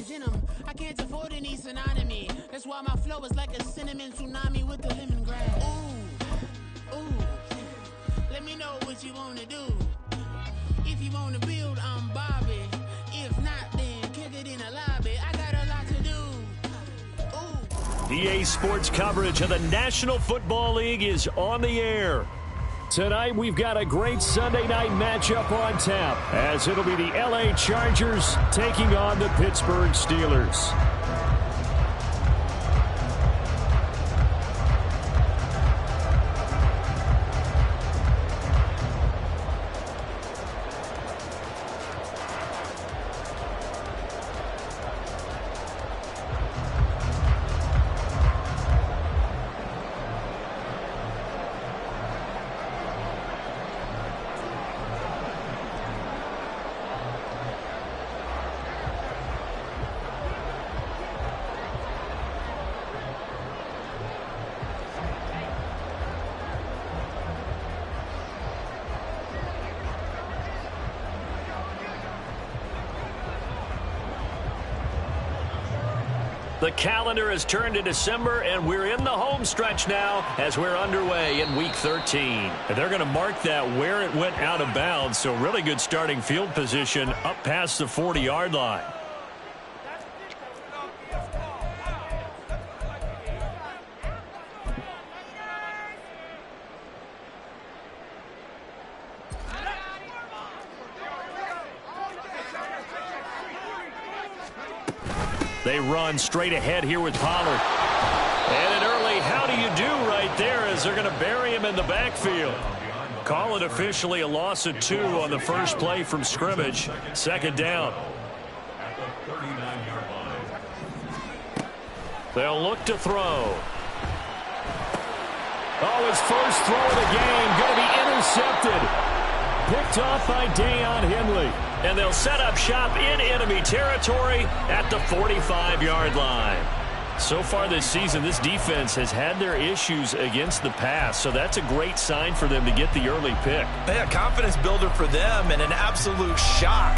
always in them. I can't afford any synonymy. That's why my flow is like a cinnamon tsunami with the lemongrass. Ooh, let me know what you wanna do. If you wanna build, I'm Bobby. If not, then kick it in the lobby. I got a lot to do. EA Sports coverage of the National Football League is on the air. Tonight, we've got a great Sunday night matchup on tap, as it'll be the LA Chargers taking on the Pittsburgh Steelers. The calendar has turned to December, and we're in the home stretch now as we're underway in Week 13. And they're going to mark that where it went out of bounds, so really good starting field position up past the 40-yard line. They run straight ahead here with Pollard. And an early how do you do right there as they're going to bury him in the backfield. Call it officially a loss of 2 on the first play from scrimmage. Second down. They'll look to throw. Oh, his first throw of the game going to be intercepted. Picked off by Deion Henley. And they'll set up shop in enemy territory at the 45-yard line. So far this season, this defense has had their issues against the pass, so that's a great sign for them to get the early pick. Yeah, confidence builder for them and an absolute shock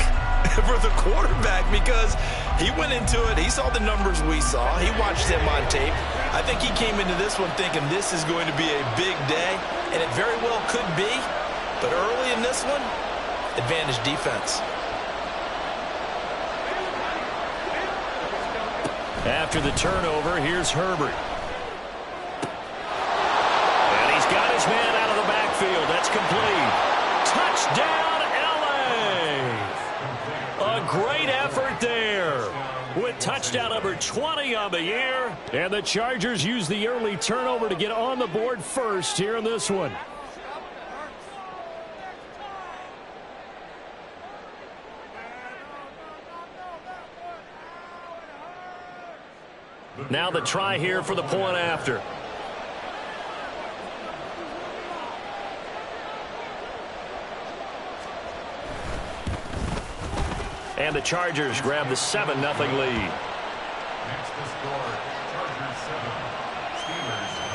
for the quarterback because he went into it. He saw the numbers we saw. He watched them on tape. I think he came into this one thinking this is going to be a big day, and it very well could be. But early in this one, advantage defense. After the turnover, here's Herbert. And he's got his man out of the backfield. That's complete. Touchdown, LA! A great effort there with touchdown number 20 on the year. And the Chargers use the early turnover to get on the board first here in this one. Now the try here for the point after. And the Chargers grab the 7-0 lead. Next to score, Chargers 7, Steelers 7.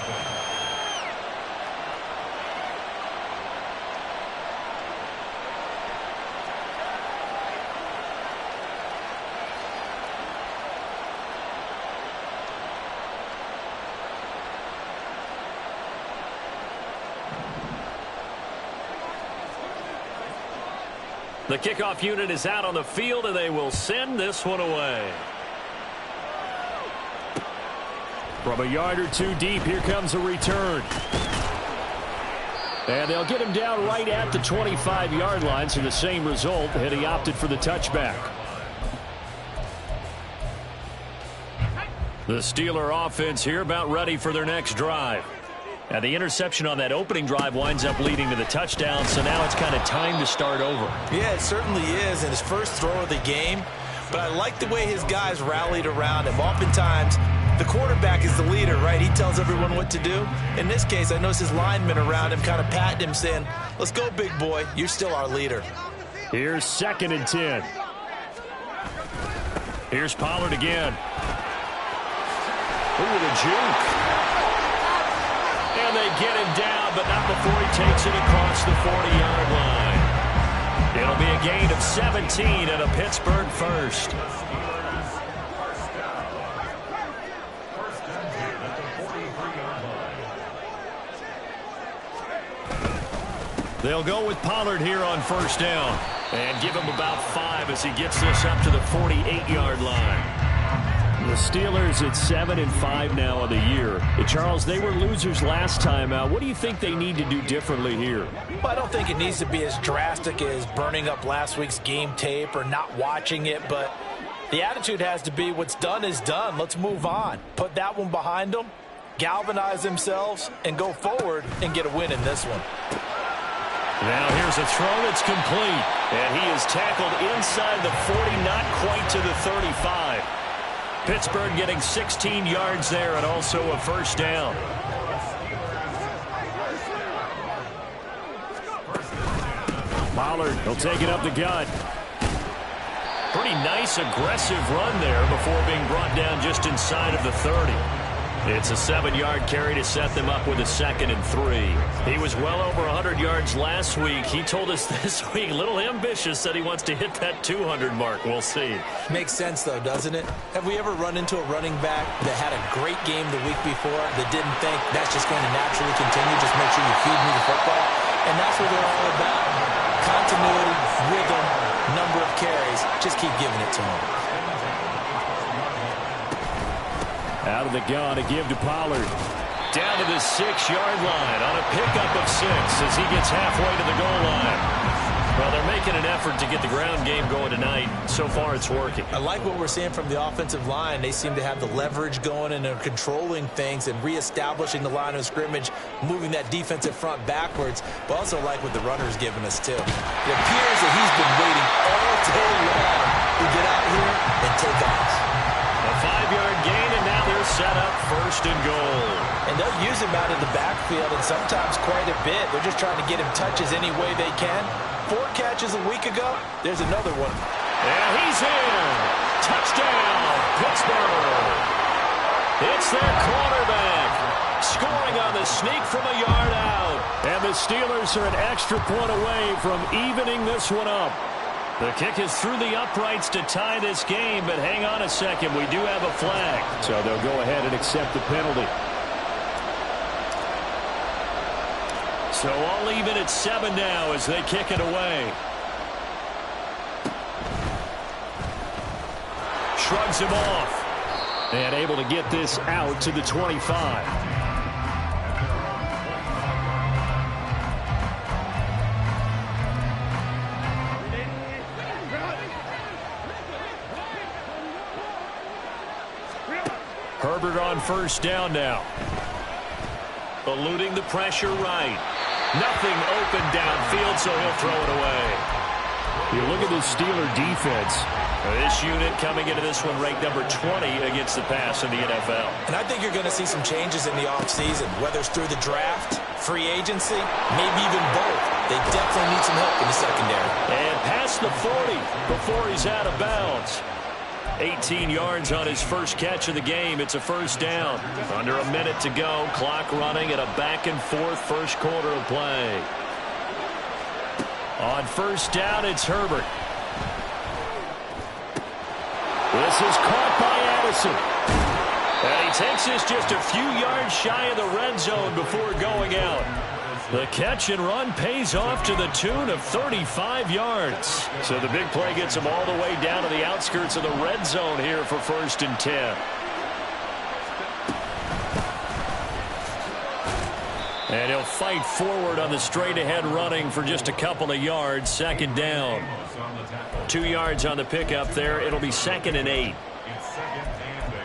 The kickoff unit is out on the field, and they will send this one away. From a yard or two deep, here comes a return. And they'll get him down right at the 25-yard line, so the same result, and he opted for the touchback. The Steeler offense here about ready for their next drive. Now, the interception on that opening drive winds up leading to the touchdown, so now it's kind of time to start over. Yeah, it certainly is in his first throw of the game, but I like the way his guys rallied around him. Oftentimes, the quarterback is the leader, right? He tells everyone what to do. In this case, I noticed his linemen around him kind of patting him, saying, let's go, big boy. You're still our leader. Here's 2nd and 10. Here's Pollard again. Ooh, the juke. And they get him down, but not before he takes it across the 40-yard line. It'll be a gain of 17 and a Pittsburgh first. They'll go with Pollard here on first down and give him about 5 as he gets this up to the 48-yard line. The Steelers at 7-5 now on the year. Charles, they were losers last time out. What do you think they need to do differently here? Well, I don't think it needs to be as drastic as burning up last week's game tape or not watching it, but the attitude has to be what's done is done. Let's move on. Put that one behind them, galvanize themselves, and go forward and get a win in this one. Now here's a throw that's complete, and he is tackled inside the 40, not quite to the 35. Pittsburgh getting 16 yards there and also a first down. Pollard will take it up the gut. Pretty nice aggressive run there before being brought down just inside of the 30. It's a 7-yard carry to set them up with a 2nd and 3. He was well over 100 yards last week. He told us this week, a little ambitious, that he wants to hit that 200 mark. We'll see. Makes sense, though, doesn't it? Have we ever run into a running back that had a great game the week before that didn't think that's just going to naturally continue? Just make sure you feed me the football. And that's what they're all about. Continuity, rhythm, number of carries. Just keep giving it to him. Out of the gun to give to Pollard. Down to the 6-yard line on a pickup of 6 as he gets halfway to the goal line. Well, they're making an effort to get the ground game going tonight. So far, it's working. I like what we're seeing from the offensive line. They seem to have the leverage going and they're controlling things and reestablishing the line of scrimmage, moving that defensive front backwards, but also like what the runner's giving us, too. It appears that he's been waiting all day long to get out here and take off. A 5-yard gain, and now they're set up 1st and goal. And they'll use him out of the backfield, and sometimes quite a bit. They're just trying to get him touches any way they can. 4 catches a week ago. There's another one. And he's in. Touchdown, Pittsburgh. It's their quarterback. Scoring on the sneak from a yard out. And the Steelers are an extra point away from evening this one up. The kick is through the uprights to tie this game, but hang on a second. We do have a flag. So they'll go ahead and accept the penalty. So all even at 7 now as they kick it away. Shrugs him off. And able to get this out to the 25. Herbert on first down now. Eluding the pressure right. Nothing open downfield, so he'll throw it away. You look at the Steeler defense. This unit coming into this one ranked number 20 against the pass in the NFL. And I think you're going to see some changes in the offseason, whether it's through the draft, free agency, maybe even both. They definitely need some help in the secondary. And past the 40 before he's out of bounds. 18 yards on his first catch of the game. It's a first down. Under a minute to go. Clock running at a back-and-forth first quarter of play. On first down, it's Herbert. This is caught by Addison. And he takes this just a few yards shy of the red zone before going out. The catch and run pays off to the tune of 35 yards. So the big play gets him all the way down to the outskirts of the red zone here for 1st and 10. And he'll fight forward on the straight-ahead running for just a couple of yards. 2nd down. 2 yards on the pickup there. It'll be 2nd and 8. It's 2nd and 8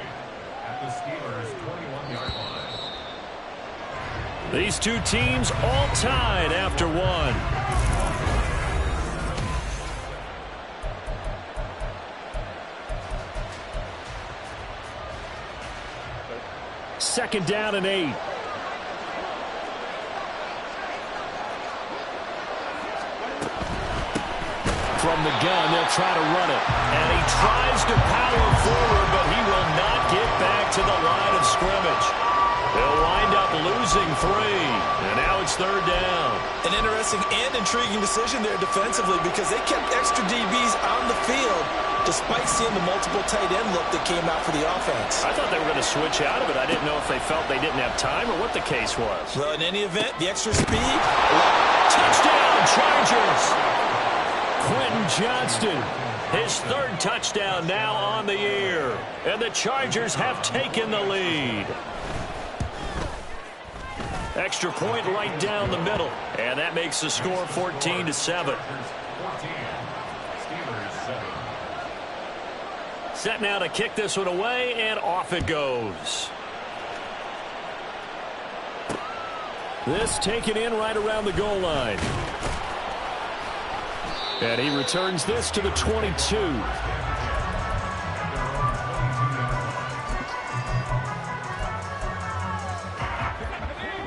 at the Steelers' 21-yard line. These two teams all tied after one. Second down and 8. From the gun, they'll try to run it. And he tries to power forward, but he will not get back to the line of scrimmage. They'll wind up losing 3, and now it's 3rd down. An interesting and intriguing decision there defensively because they kept extra DBs on the field despite seeing the multiple tight end look that came out for the offense. I thought they were going to switch out of it. I didn't know if they felt they didn't have time or what the case was. Well, in any event, the extra speed. Touchdown, Chargers! Quentin Johnston, his 3rd touchdown now on the year. And the Chargers have taken the lead. Extra point right down the middle. And that makes the score 14-7. Set now to kick this one away, and off it goes. This taken in right around the goal line. And he returns this to the 22.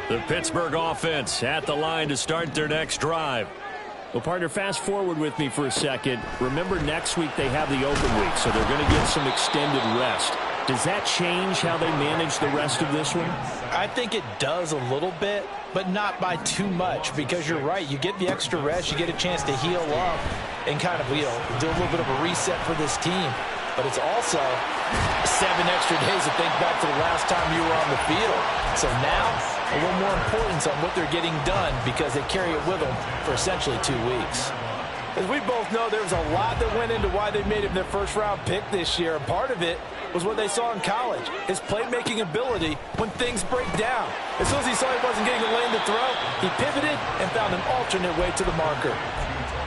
The Pittsburgh offense at the line to start their next drive. Well, partner, fast forward with me for a second. Remember, next week they have the open week, so they're going to get some extended rest. Does that change how they manage the rest of this one? I think it does a little bit, but not by too much, because you're right. You get the extra rest. You get a chance to heal up and kind of, do a little bit of a reset for this team. But it's also 7 extra days to think back to the last time you were on the field. So now, a little more importance on what they're getting done because they carry it with them for essentially 2 weeks. As we both know, there was a lot that went into why they made him their first-round pick this year. And part of it was what they saw in college, his playmaking ability when things break down. As soon as he saw he wasn't getting a lane to throw, he pivoted and found an alternate way to the marker.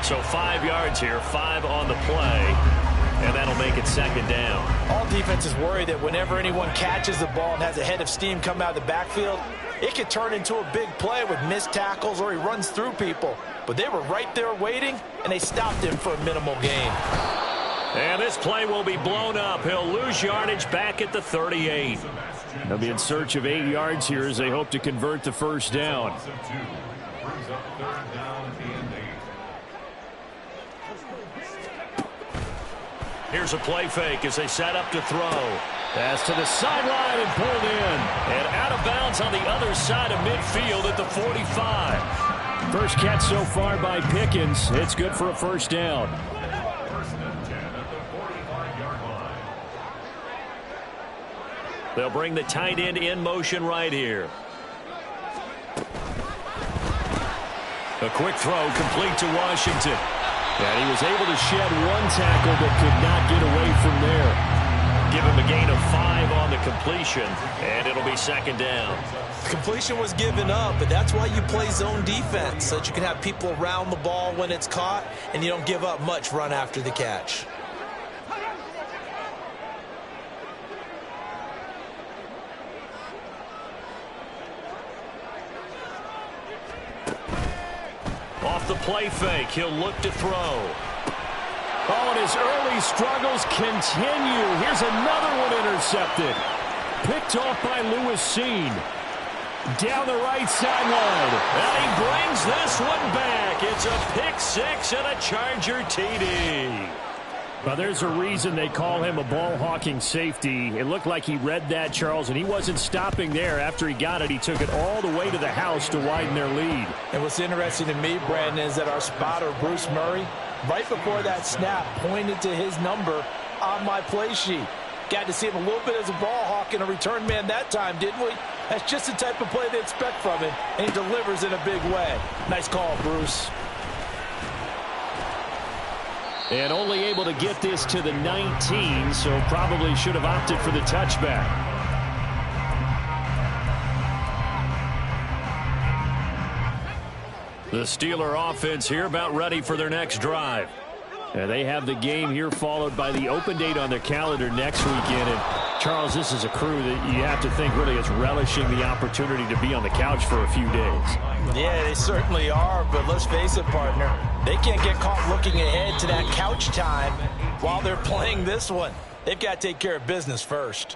So 5 yards here, 5 on the play. And that'll make it 2nd down. All defenses worry that whenever anyone catches the ball and has a head of steam come out of the backfield, it could turn into a big play with missed tackles or he runs through people. But they were right there waiting, and they stopped him for a minimal gain. And this play will be blown up. He'll lose yardage back at the 38. They'll be in search of 8 yards here as they hope to convert the 1st down. Here's a play fake as they set up to throw. Pass to the sideline and pulled in. And out of bounds on the other side of midfield at the 45. First catch so far by Pickens. It's good for a 1st down. They'll bring the tight end in motion right here. A quick throw complete to Washington. And he was able to shed 1 tackle but could not get away from there. Give him a gain of 5 on the completion, and it'll be 2nd down. Completion was given up, but that's why you play zone defense, so that you can have people around the ball when it's caught, and you don't give up much run after the catch. Off the play fake, he'll look to throw. Oh, and his early struggles continue. Here's another one intercepted. Picked off by Lewis Seen. Down the right sideline. And he brings this one back. It's a pick 6 and a Charger TD. Well, there's a reason they call him a ball-hawking safety. It looked like he read that, Charles, and he wasn't stopping there. After he got it, he took it all the way to the house to widen their lead. And what's interesting to me, Brandon, is that our spotter, Bruce Murray, right before that snap, pointed to his number on my play sheet. Got to see him a little bit as a ball hawk and a return man that time, didn't we? That's just the type of play they expect from him, and he delivers in a big way. Nice call, Bruce. And only able to get this to the 19, so probably should have opted for the touchback. The Steeler offense here about ready for their next drive. And they have the game here followed by the open date on their calendar next weekend. And Charles, this is a crew that you have to think really is relishing the opportunity to be on the couch for a few days. Yeah, they certainly are, but let's face it, partner. They can't get caught looking ahead to that couch time while they're playing this one. They've got to take care of business first.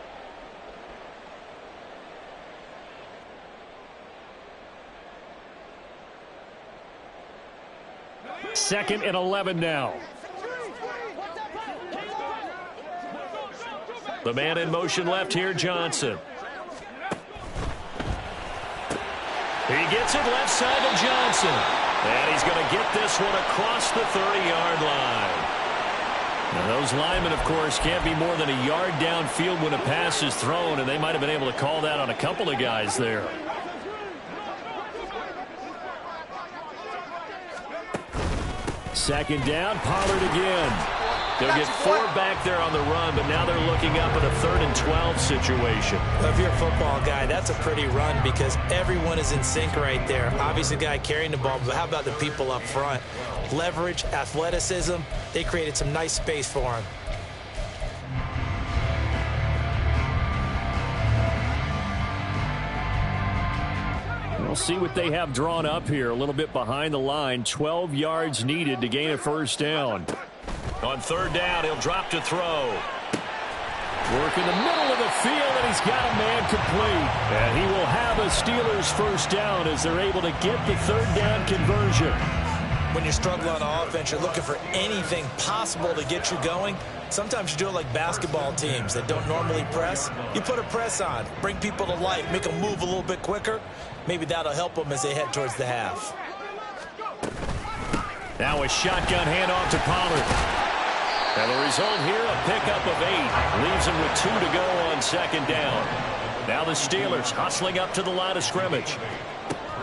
Second and 11 now. The man in motion left here, Johnson. He gets it left side to Johnson. And he's going to get this one across the 30-yard line. Now those linemen, of course, can't be more than a yard downfield when a pass is thrown, and they might have been able to call that on a couple of guys there. Second down, Pollard again. They'll get 4 back there on the run, but now they're looking up at a 3rd and 12 situation. Well, if you're a football guy, that's a pretty run because everyone is in sync right there. Obviously, the guy carrying the ball, but how about the people up front? Leverage, athleticism, they created some nice space for him. We'll see what they have drawn up here. A little bit behind the line. 12 yards needed to gain a first down. On 3rd down, he'll drop to throw. Work in the middle of the field, and he's got a man complete. And he will have a Steelers first down as they're able to get the 3rd down conversion. When you're struggling on offense, you're looking for anything possible to get you going. Sometimes you do it like basketball teams that don't normally press. You put a press on, bring people to life, make them move a little bit quicker. Maybe that'll help them as they head towards the half. Now a shotgun handoff to Pollard. And the result here, a pickup of 8. Leaves him with 2 to go on 2nd down. Now the Steelers hustling up to the line of scrimmage.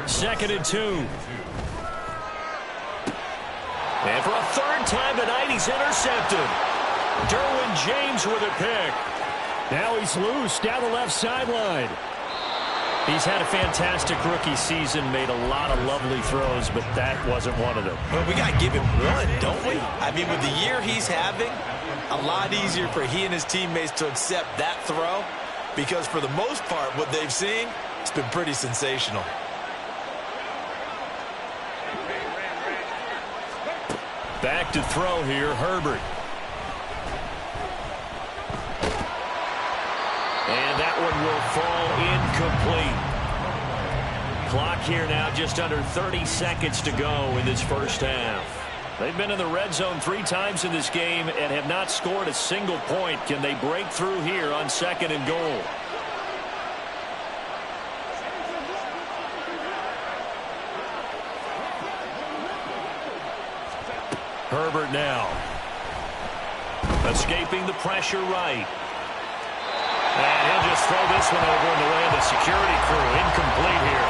2nd and 2. And for a 3rd time tonight, he's intercepted. Derwin James with a pick. Now he's loose down the left sideline. He's had a fantastic rookie season, made a lot of lovely throws, but that wasn't one of them. Well, we got to give him one, don't we? I mean, with the year he's having, a lot easier for he and his teammates to accept that throw because for the most part, what they've seen, it's been pretty sensational. Back to throw here, Herbert. And that one will fall incomplete. Clock here now just under 30 seconds to go in this first half. They've been in the red zone 3 times in this game and have not scored a single point. Can they break through here on 2nd and goal? Herbert now. Escaping the pressure right. And he'll just throw this one over in the way of the security crew. Incomplete here.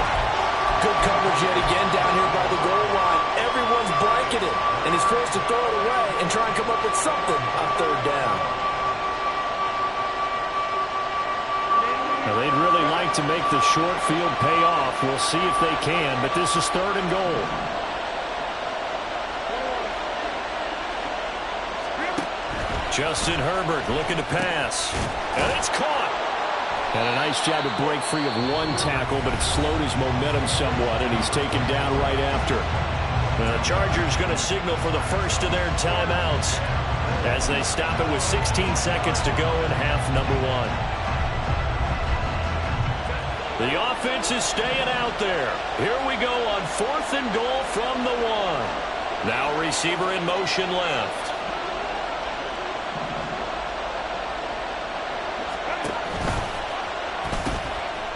Good coverage yet again down here by the goal line. Everyone's blanketed, and he's forced to throw it away and try and come up with something on 3rd down. Now they'd really like to make the short field pay off. We'll see if they can, but this is 3rd and goal. Justin Herbert looking to pass. And it's caught. And a nice job to break free of 1 tackle, but it slowed his momentum somewhat, and he's taken down right after. The Chargers going to signal for the first of their timeouts as they stop it with 16 seconds to go in half number 1. The offense is staying out there. Here we go on 4th and goal from the 1. Now receiver in motion left.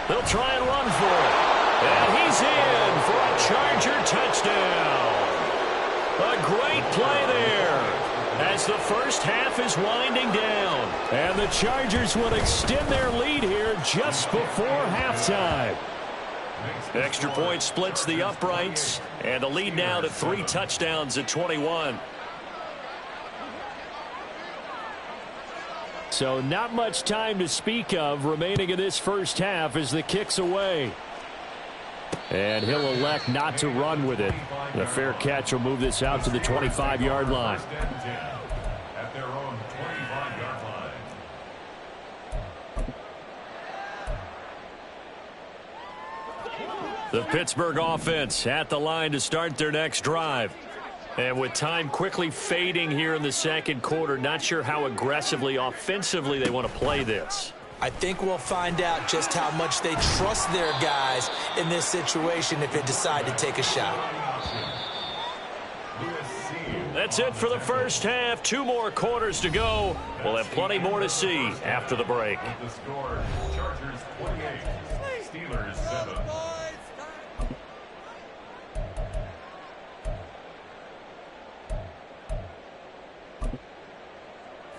They'll try and run for it. And he's in for a Charger touchdown. A great play there as the first half is winding down. And the Chargers will extend their lead here just before halftime. Extra point splits the uprights. And the lead now to 3 touchdowns at 21. So not much time to speak of remaining in this first half as the kick's away. And he'll elect not to run with it. The fair catch will move this out to the 25-yard line. At their own 25-yard line. The Pittsburgh offense at the line to start their next drive. And with time quickly fading here in the 2nd quarter, not sure how aggressively, offensively they want to play this. I think we'll find out just how much they trust their guys in this situation if they decide to take a shot. That's it for the first half. 2 more quarters to go. We'll have plenty more to see after the break. The score, Chargers 28, Steelers 7.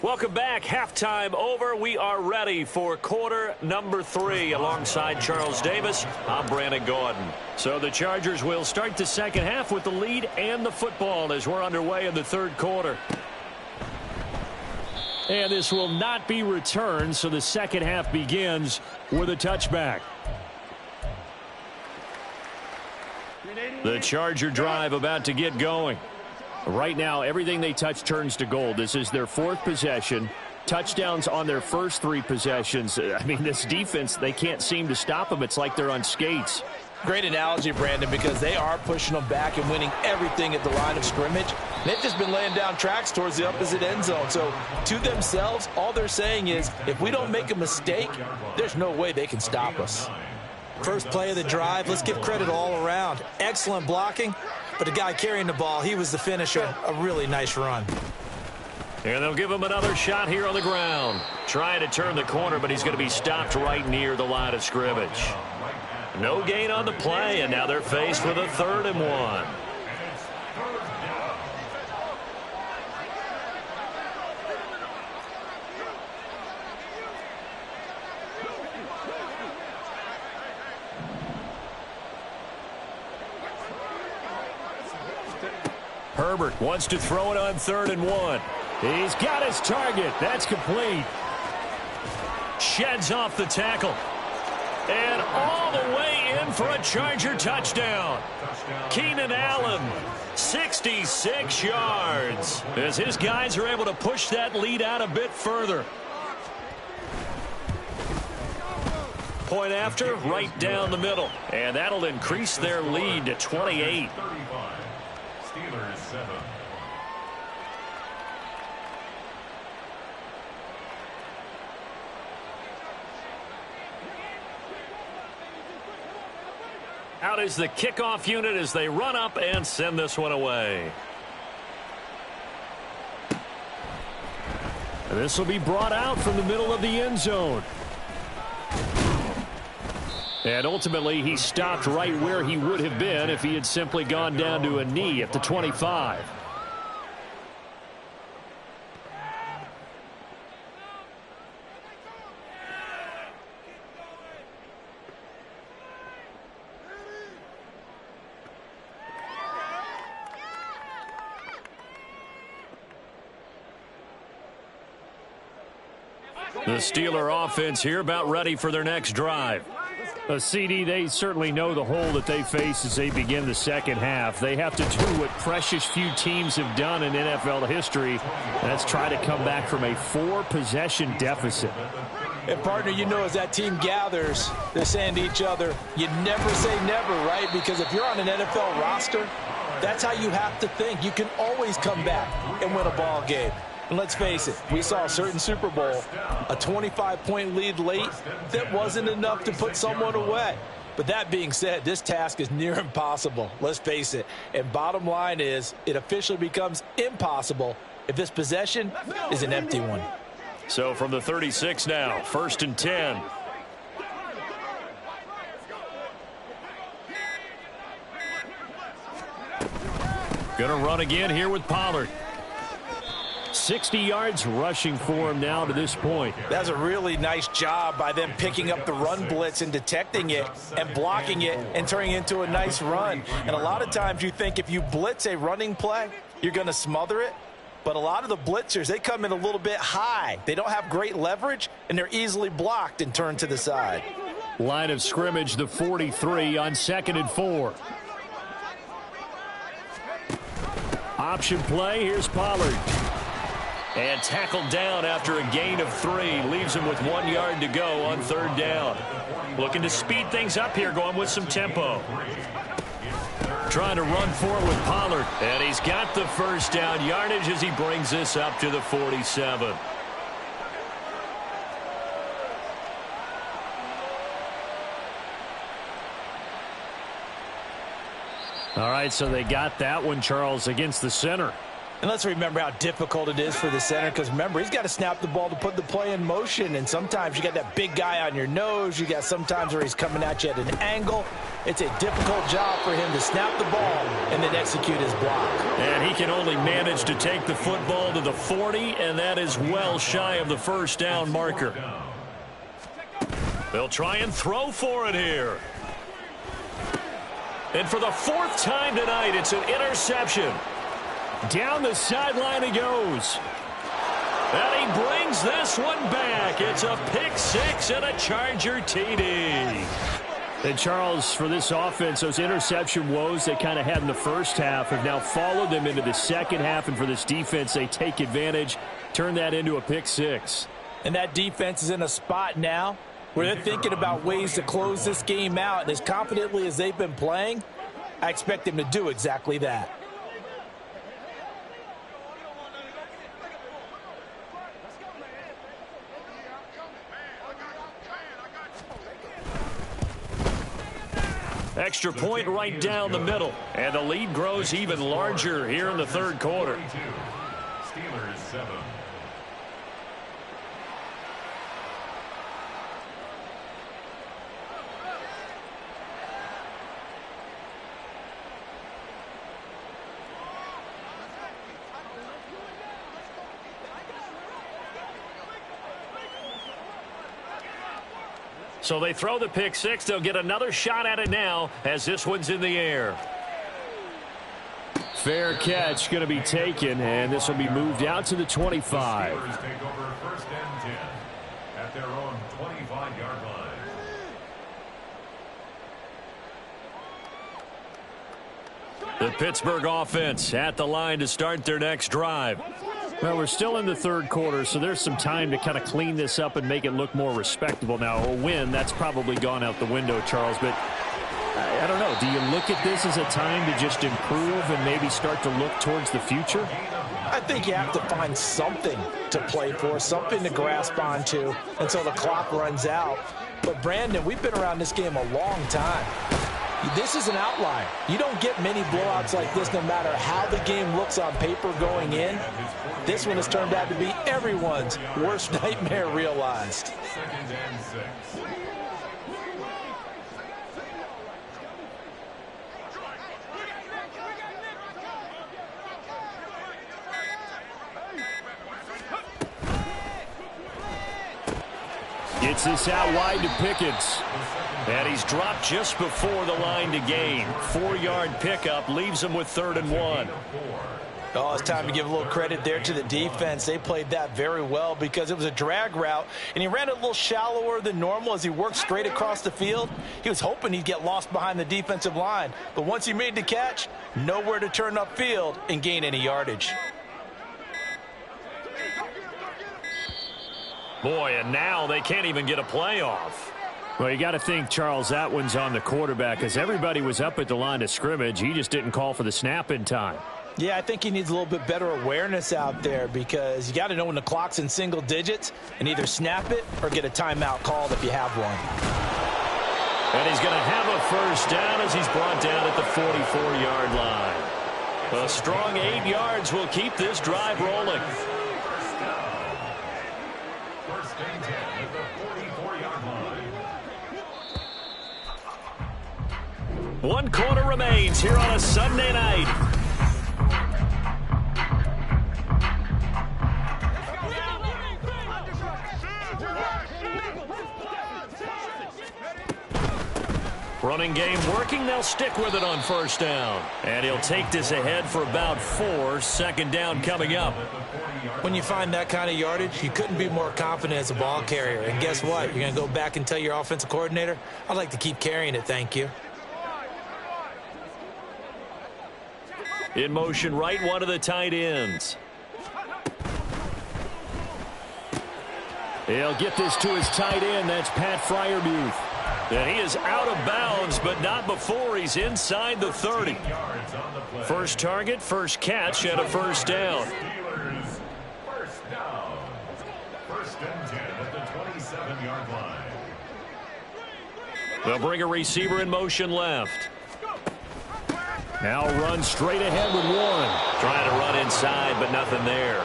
Welcome back. Halftime over. We are ready for quarter number 3. Alongside Charles Davis, I'm Brandon Gordon. So the Chargers will start the second half with the lead and the football as we're underway in the third quarter. And this will not be returned, so the second half begins with a touchback. The Charger drive about to get going. Right now, everything they touch turns to gold. This is their 4th possession. Touchdowns on their first 3 possessions. I mean, this defense, they can't seem to stop them. It's like they're on skates. Great analogy, Brandon, because they are pushing them back and winning everything at the line of scrimmage. They've just been laying down tracks towards the opposite end zone. So, to themselves, all they're saying is, if we don't make a mistake, there's no way they can stop us. First play of the drive, let's give credit all around. Excellent blocking, but the guy carrying the ball, he was the finisher. A really nice run. And they'll give him another shot here on the ground. Trying to turn the corner, but he's going to be stopped right near the line of scrimmage. No gain on the play, and now they're faced with a 3rd and 1. Herbert wants to throw it on 3rd and 1. He's got his target. That's complete. Sheds off the tackle. And all the way in for a Charger touchdown. Keenan Allen, 66 yards. As his guys are able to push that lead out a bit further. Point after, right down the middle. And that'll increase their lead to 28. Steelers 7. Out is the kickoff unit as they run up and send this one away. And this will be brought out from the middle of the end zone. And ultimately, he stopped right where he would have been if he had simply gone down to a knee at the 25. The Steeler offense here about ready for their next drive. CD, they certainly know the hole that they face as they begin the second half. They have to do what precious few teams have done in NFL history. That's try to come back from a 4-possession deficit. And, partner, you know, as that team gathers, they're saying to each other, you never say never, right? Because if you're on an NFL roster, that's how you have to think. You can always come back and win a ball game. And let's face it, we saw a certain Super Bowl, a 25-point lead late that wasn't enough to put someone away. But that being said, this task is near impossible. Let's face it. And bottom line is, it officially becomes impossible if this possession is an empty one. So from the 36 now, 1st and 10. Gonna run again here with Pollard. 60 yards rushing for him now to this point. That's a really nice job by them picking up the run blitz and detecting it and blocking it and turning it into a nice run. And a lot of times you think if you blitz a running play, you're going to smother it. But a lot of the blitzers, they come in a little bit high. They don't have great leverage, and they're easily blocked and turned to the side. Line of scrimmage, the 43 on 2nd and 4. Option play, here's Pollard. And tackled down after a gain of 3. Leaves him with 1 yard to go on 3rd down. Looking to speed things up here, going with some tempo. Trying to run forward with Pollard. And he's got the first down yardage as he brings this up to the 47. All right, so they got that one, Charles, against the center. And let's remember how difficult it is for the center, because remember, he's got to snap the ball to put the play in motion, and sometimes you got that big guy on your nose. You got sometimes where he's coming at you at an angle. It's a difficult job for him to snap the ball and then execute his block. And he can only manage to take the football to the 40, and that is well shy of the first down marker. They'll try and throw for it here. And for the 4th time tonight, it's an interception. Down the sideline he goes. And he brings this one back. It's a pick 6 and a Charger TD. And Charles, for this offense, those interception woes they kind of had in the first half have now followed them into the second half. And for this defense, they take advantage, turn that into a pick 6. And that defense is in a spot now where they're thinking about ways to close this game out. And as confidently as they've been playing, I expect them to do exactly that. Extra point right down the middle. And the lead grows even larger here in the third quarter. Steelers 7. So they throw the pick 6. They'll get another shot at it now as this one's in the air. Fair catch going to be taken, and this will be moved out to the 25. The Steelers take over 1st and 10 at their own 25-yard line. The Pittsburgh offense at the line to start their next drive. Well, we're still in the third quarter, so there's some time to kind of clean this up and make it look more respectable. Now, a win, that's probably gone out the window, Charles, but I don't know. Do you look at this as a time to just improve and maybe start to look towards the future? I think you have to find something to play for, something to grasp onto until the clock runs out. But, Brandon, we've been around this game a long time. This is an outlier. You don't get many blowouts like this no matter how the game looks on paper going in. This one has turned out to be everyone's worst nightmare realized. 2nd and 6. Gets this out wide to Pickens. And he's dropped just before the line to gain. 4-yard pickup leaves him with 3rd and 1. Oh, it's time to give a little credit there to the defense. They played that very well because it was a drag route, and he ran it a little shallower than normal as he worked straight across the field. He was hoping he'd get lost behind the defensive line, but once he made the catch, nowhere to turn upfield and gain any yardage. Boy, and now they can't even get a playoff. Well, you got to think, Charles, that one's on the quarterback because everybody was up at the line of scrimmage. He just didn't call for the snap in time. Yeah, I think he needs a little bit better awareness out there because you got to know when the clock's in single digits and either snap it or get a timeout called if you have one. And he's going to have a first down as he's brought down at the 44-yard line. A strong 8 yards will keep this drive rolling. 1st and 10 at the 44-yard line. 1 quarter remains here on a Sunday night. Running game working. They'll stick with it on 1st down. And he'll take this ahead for about 4. 2nd down coming up. When you find that kind of yardage, you couldn't be more confident as a ball carrier. And guess what? You're going to go back and tell your offensive coordinator, I'd like to keep carrying it, thank you. In motion right, one of the tight ends. He'll get this to his tight end. That's Pat Freiermuth. And he is out of bounds, but not before he's inside the 30. First target, first catch, and a 1st down. Steelers 1st down. 1st and 10 at the 27-yard line. They'll bring a receiver in motion left. Now run straight ahead with Warren. Trying to run inside, but nothing there.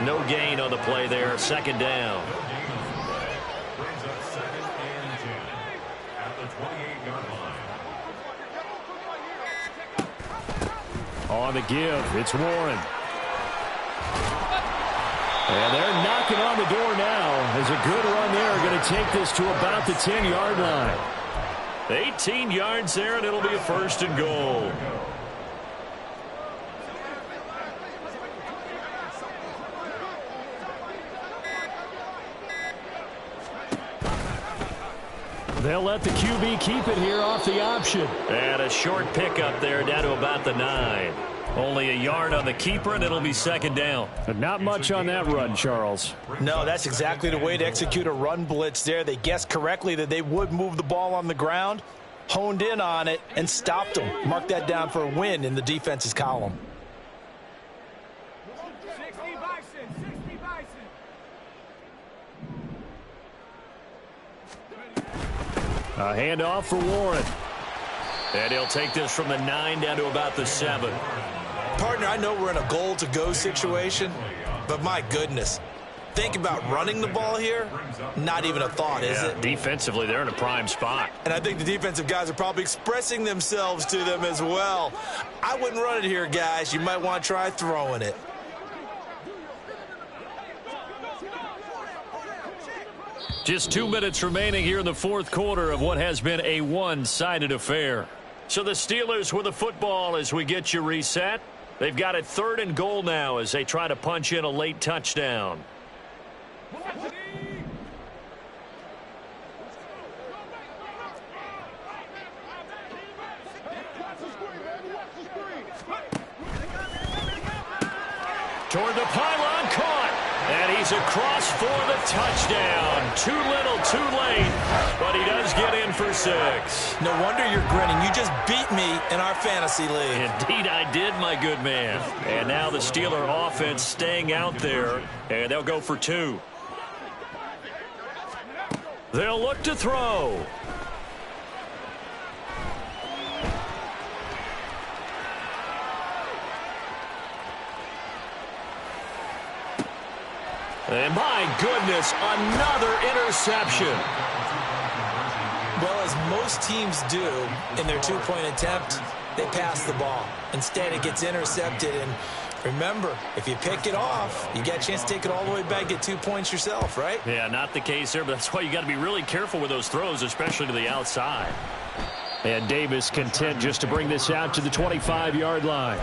No gain on the play there. Second down. Brings up 2nd and 10 at the 28-yard line. On the give, it's Warren. And they're knocking on the door now. There's a good run there. Going to take this to about the 10-yard line. 18 yards there, and it'll be a 1st and goal. They'll let the QB keep it here off the option. And a short pickup there down to about the 9. Only a yard on the keeper, and it'll be 2nd down. But not much on that run, Charles. No, that's exactly the way to execute a run blitz there. They guessed correctly that they would move the ball on the ground, honed in on it, and stopped them. Mark that down for a win in the defense's column. 60 Bison, 60 Bison. A handoff for Warren. And he'll take this from the 9 down to about the 7. Partner, I know we're in a goal-to-go situation, but my goodness. Think about running the ball here. Not even a thought, is it? Defensively, they're in a prime spot. And I think the defensive guys are probably expressing themselves to them as well. I wouldn't run it here, guys. You might want to try throwing it. Just 2 minutes remaining here in the 4th quarter of what has been a one-sided affair. So the Steelers with the football as we get you reset. They've got it 3rd and goal now as they try to punch in a late touchdown. Toward the pylon, caught. And he's across for the touchdown. Too little, too late, but he does get in for 6. No wonder you're grinning. You just beat me in our fantasy league. Indeed I did, my good man. And now the Steeler offense staying out there, and they'll go for 2. They'll look to throw. And my goodness, another interception. Well, as most teams do in their two-point attempt, they pass the ball. Instead, it gets intercepted. And remember, if you pick it off, you get a chance to take it all the way back, get 2 points yourself, right? Yeah, not the case there, but that's why you got to be really careful with those throws, especially to the outside. And Davis content just to bring this out to the 25-yard line.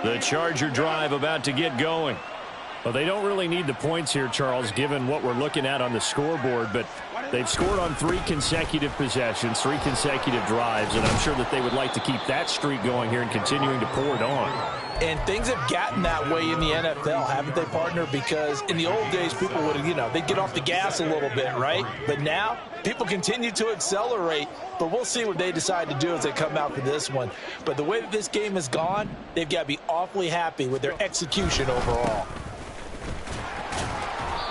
The Charger drive about to get going. Well, they don't really need the points here, Charles, given what we're looking at on the scoreboard, but they've scored on 3 consecutive possessions, 3 consecutive drives, and I'm sure that they would like to keep that streak going here and continuing to pour it on. And things have gotten that way in the NFL, haven't they, partner? Because in the old days, people would, they'd get off the gas a little bit, right? But now, people continue to accelerate, but we'll see what they decide to do as they come out for this one. But the way that this game has gone, they've got to be awfully happy with their execution overall.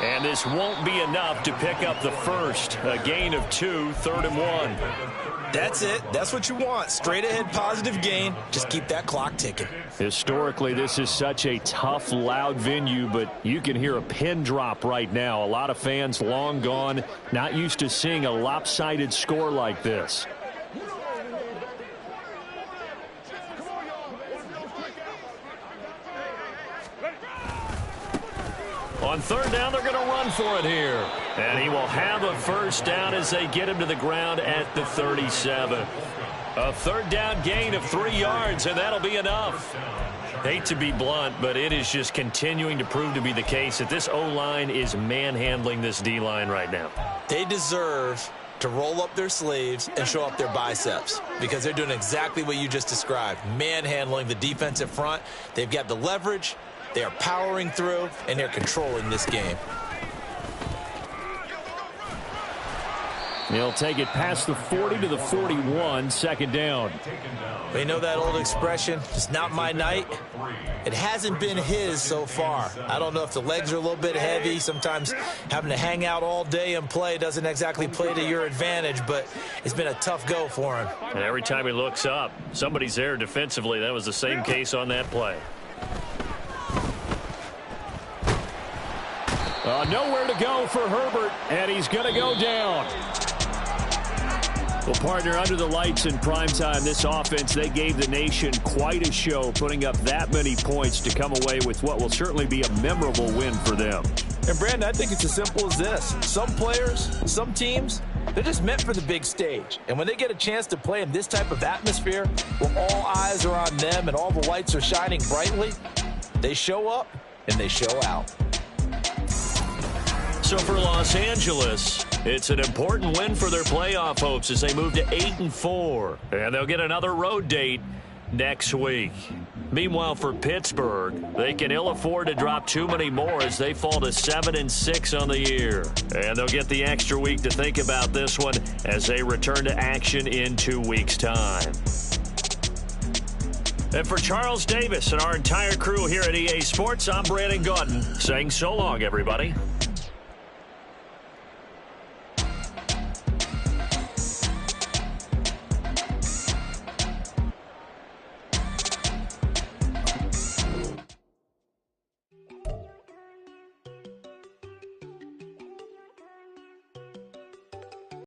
And this won't be enough to pick up the first. A gain of 2, 3rd and 1. That's it. That's what you want. Straight ahead positive gain. Just keep that clock ticking. Historically, this is such a tough, loud venue, but you can hear a pin drop right now. A lot of fans long gone, not used to seeing a lopsided score like this. On 3rd down, they're going to run for it here. And he will have a 1st down as they get him to the ground at the 37. A 3rd down gain of 3 yards, and that'll be enough. Hate to be blunt, but it is just continuing to prove to be the case that this O-line is manhandling this D-line right now. They deserve to roll up their sleeves and show up their biceps because they're doing exactly what you just described, manhandling the defensive front. They've got the leverage. They are powering through, and they're controlling this game. He'll take it past the 40 to the 41, second down. You know that old expression, it's not my night? It hasn't been his so far. I don't know if the legs are a little bit heavy. Sometimes having to hang out all day and play doesn't exactly play to your advantage, but it's been a tough go for him. And every time he looks up, somebody's there defensively. That was the same case on that play. Nowhere to go for Herbert, and he's going to go down. Well, partner, under the lights in primetime, this offense, they gave the nation quite a show, putting up that many points to come away with what will certainly be a memorable win for them. And, Brandon, I think it's as simple as this. Some players, some teams, they're just meant for the big stage. And when they get a chance to play in this type of atmosphere, where all eyes are on them and all the lights are shining brightly, they show up and they show out. So for Los Angeles, it's an important win for their playoff hopes as they move to 8-4. And they'll get another road date next week. Meanwhile, for Pittsburgh, they can ill afford to drop too many more as they fall to 7-6 on the year. And they'll get the extra week to think about this one as they return to action in 2 weeks' time. And for Charles Davis and our entire crew here at EA Sports, I'm Brandon Gaudin saying so long, everybody.